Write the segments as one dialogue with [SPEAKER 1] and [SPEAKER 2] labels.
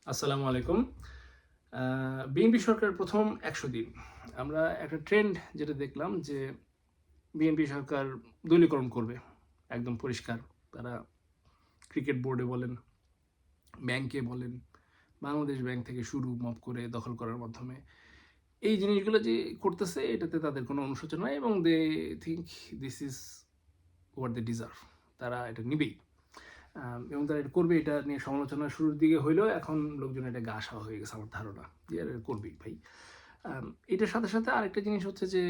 [SPEAKER 1] আসসালামু আলাইকুম। বিএনপি সরকারের প্রথম ১০০ দিন আমরা একটা ট্রেন্ড যেটা দেখলাম যে বিএনপি সরকার দলীয়করণ করবে। একদম পরিষ্কার। তারা ক্রিকেট বোর্ডে বলেন, ব্যাংকে বলেন, বাংলাদেশ ব্যাংক থেকে শুরু মপ করে দখল করার মাধ্যমে এই জিনিসগুলো যে করতেছে এটাতে তাদের কোনো অনুশোচনা নাই এবং they think this is what they deserve. তারা এটা নিবেই। এবং তারা এটা করবে, এটা নিয়ে সমালোচনা শুরুর দিকে হইলেও এখন লোকজন এটা গা সওয়া হয়ে গেছে আমার ধারণা যে এটা করবেই ভাই। এটার সাথে সাথে আরেকটা জিনিস হচ্ছে যে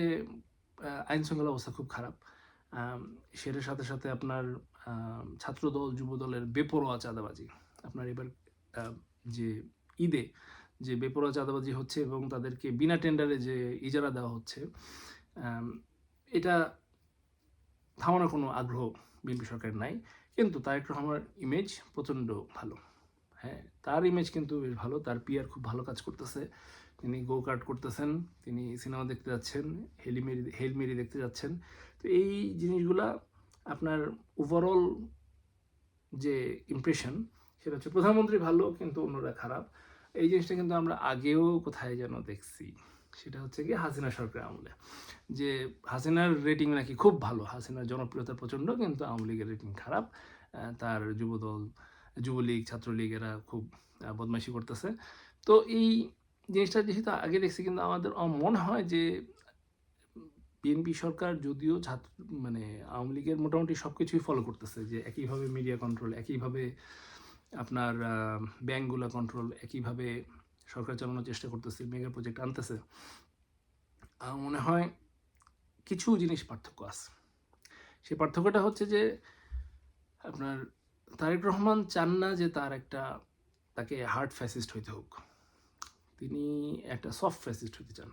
[SPEAKER 1] আইন শৃঙ্খলা অবস্থা খুব খারাপ। আম, সেটার সাথে সাথে আপনার ছাত্রদল যুবদলের বেপরোয়া চাঁদাবাজি আপনার এবার আহ, যে ঈদে যে বেপরোয়া চাঁদাবাজি হচ্ছে এবং তাদেরকে বিনা টেন্ডারে যে ইজারা দেওয়া হচ্ছে, আম, এটা থামানোর কোনো আগ্রহ বিএনপি সরকারের নাই। কিন্তু তারেক রহমানের ইমেজ প্রচণ্ড ভালো। হ্যাঁ, তার ইমেজ কিন্তু বেশ ভালো, তার পিআর খুব ভালো কাজ করতেছে। তিনি গো কার্ট করতেছেন, তিনি সিনেমা দেখতে যাচ্ছেন, হেলমেরি দেখতে যাচ্ছেন। তো এই জিনিসগুলা আপনার ওভারঅল যে ইমপ্রেশন সেটা হচ্ছে প্রধানমন্ত্রী ভালো কিন্তু অন্যরা খারাপ। এই জিনিসটা কিন্তু আমরা আগেও কোথায় যেন দেখছি, সেটা হচ্ছে কি হাসিনা সরকার আমলে, যে হাসিনার রেটিং নাকি খুব ভালো, হাসিনার জনপ্রিয়তা প্রচণ্ড কিন্তু আওয়ামী লীগের রেটিং খারাপ। তার যুবদল, যুবলীগ, ছাত্রলীগ এরা খুব বদমাইশি করতেছে। তো এই জিনিসটা যেহেতু আগে দেখছি, কিন্তু আমাদের মনে হয় যে বিএনপি সরকার যদিও ছাত্র মানে আওয়ামী লীগের মোটামুটি সব কিছুই ফলো করতেছে, যে একইভাবে মিডিয়া কন্ট্রোল, একইভাবে আপনার ব্যাংকগুলো কন্ট্রোল, একইভাবে সরকার চালানোর চেষ্টা করতেছে, মেগা প্রজেক্ট আনতেছে। মনে হয় কিছু জিনিস পার্থক্য আছে। সেই পার্থক্যটা হচ্ছে যে আপনার তারেক রহমান চান না যে তাকে হার্ড ফ্যাসিস্ট হইতে হোক, তিনি একটা সফট ফ্যাসিস্ট হইতে চান।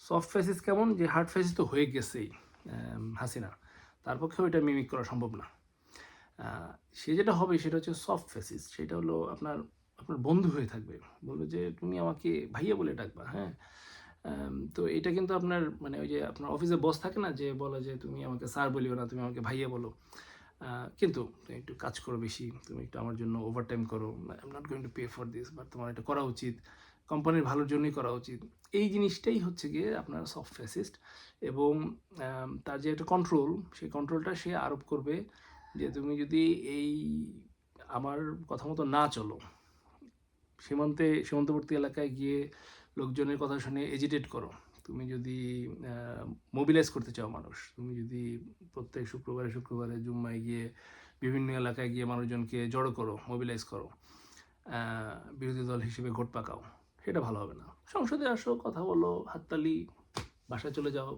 [SPEAKER 1] সফট ফ্যাসিস্ট কেমন, যে হার্ড ফ্যাসিস্ট তো হয়ে গেছেই হাসিনা, তার পক্ষে ওইটা মিমিক করা সম্ভব না। সে যেটা হবে সেটা হচ্ছে সফট ফ্যাসিস্ট, সেটা হলো আপনার আপনার বন্ধু হয়ে থাকবে, বলবে যে তুমি আমাকে ভাইয়া বলে ডাকবা। হ্যাঁ, তো এটা কিন্তু আপনার মানে ওই যে আপনার অফিসে বস থাকে না, যে বলে যে তুমি আমাকে স্যার বলিও না, তুমি আমাকে ভাইয়া বলো। কিন্তু তুমি একটু কাজ করো বেশি, তুমি একটু আমার জন্য ওভারটাইম করো, I am not going to pay for this, but তোমার এটা করা উচিত, কোম্পানির ভালোর জন্যই করা উচিত। এই জিনিসটাই হচ্ছে গিয়ে আপনার সফট ফ্যাসিস্ট। এবং তার যে একটা কন্ট্রোল, সেই কন্ট্রোলটা সে আরোপ করবে যে তুমি যদি এই আমার কথা মতো না চলো, সীমান্তবর্তী এলাকায় গিয়ে লোকজনের কথা শুনে এজিটেট করো, তুমি যদি মোবিলাইজ করতে চাও মানুষ, তুমি যদি প্রত্যেক শুক্রবারে শুক্রবারে জুম্মায় গিয়ে বিভিন্ন এলাকায় গিয়ে মানুষজনকে জড়ো করো, মোবিলাইজ করো, বিরোধী দল হিসেবে ভোট পাকাও, সেটা ভালো হবে না। সংসদে আসো, কথা বলো, হাততালি, বাসায় চলে যাও,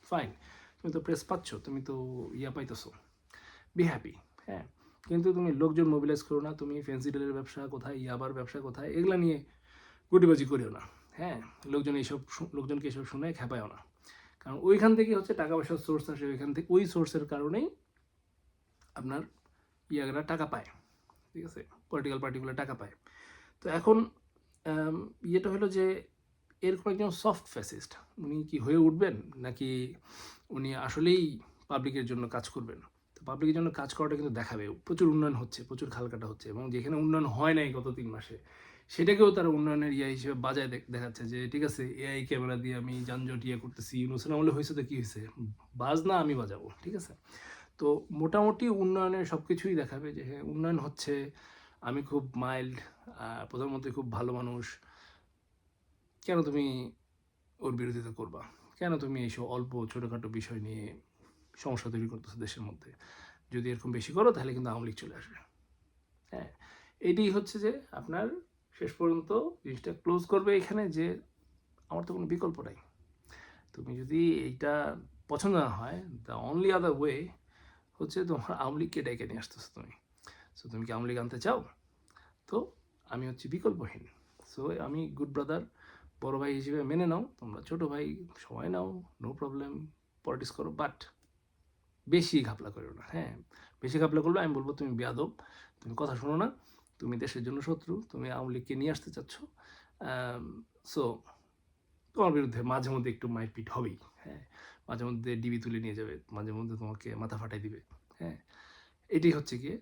[SPEAKER 1] ফাইন। তুমি তো প্রেস পাচ্ছ, তুমি তো পাইতেছো, বি হ্যাপি। হ্যাঁ, কিন্তু তুমি লোকজন মোবিলাইজ করো না, তুমি ফেন্সি ডিলের ব্যবসা কোথায়, ইয়াবার ব্যবসা কোথায়, এগুলা নিয়ে গুটিবাজি করিও না। হ্যাঁ, লোকজনকে এসব শুনে খেপায়ও না, কারণ ওইখান থেকে হচ্ছে টাকা পয়সার সোর্স আসে, ওইখান থেকে ওই সোর্সের কারণেই আপনার ইয়ারা টাকা পায়। ঠিক আছে, পলিটিক্যাল পার্টিগুলো টাকা পায়। তো এখন ইয়েটা হলো যে এরকম একজন সফট ফ্যাসিস্ট উনি কি হয়ে উঠবেন, নাকি উনি আসলেই পাবলিকের জন্য কাজ করবেন। তো পাবলিকের জন্য কাজ করাটা কিন্তু দেখাবে, প্রচুর উন্নয়ন হচ্ছে, প্রচুর খালকাটা হচ্ছে, এবং যেখানে উন্নয়ন হয় নাই গত 3 মাসে সেটাকেও তারা উন্নয়নের হিসেবে বাজায় দেখাচ্ছে, যে ঠিক আছে এআই ক্যামেরা দিয়ে আমি যানজট করতেছি, ইউনুসেন আমলে হয়েছে তো কী হয়েছে, বাজ না আমি বাজাবো। ঠিক আছে, তো মোটামুটি উন্নয়নের সব কিছুই দেখাবে যে হ্যাঁ উন্নয়ন হচ্ছে, আমি খুব মাইল্ড, প্রধানমন্ত্রী খুব ভালো মানুষ, কেন তুমি ওর বিরোধিতা করবা, কেন তুমি এইসব অল্প ছোটোখাটো বিষয় নিয়ে সমস্যা তৈরি করতেছো দেশের মধ্যে, যদি এরকম বেশি করো তাহলে কিন্তু আওয়ামী লীগ চলে আসবে। হ্যাঁ, এটাই হচ্ছে যে আপনার শেষ পর্যন্ত জিনিসটা ক্লোজ করবে এখানে, যে আমার তো কোনো বিকল্প নাই, তুমি যদি এইটা পছন্দ না হয়, দ্য অনলি আদার ওয়ে হচ্ছে তোমার আওয়ামী লীগকে ডেকে নিয়ে আসতেছো তুমি। সো তুমি কি আওয়ামী লীগ আনতে চাও, তো আমি হচ্ছি বিকল্পহীন। সো আমি গুড ব্রাদার, বড় ভাই হিসেবে মেনে নাও, তোমরা ছোট ভাই সময় নাও, নো প্রবলেম, পলিটিক্স করো, বাট বেশি ঘাপলা করো না। হ্যাঁ, বেশি ঘাপলা করলে আমি বলবো তুমি বেয়াদব, তুমি কথা শোনো না, তুমি দেশের জন্য শত্রু, তুমি আওয়ামী লীগকে নিয়ে আসতে চাচ্ছ। সো তোমার বিরুদ্ধে মাঝে মধ্যে একটু মারপিট হবেই। হ্যাঁ, মাঝে মধ্যে ডিবি তুলে নিয়ে যাবে, মাঝে মধ্যে তোমাকে মাথা ফাটাই দিবে। হ্যাঁ, এটাই হচ্ছে গিয়ে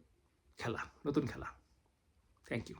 [SPEAKER 1] খেলা, নতুন খেলা। Thank you.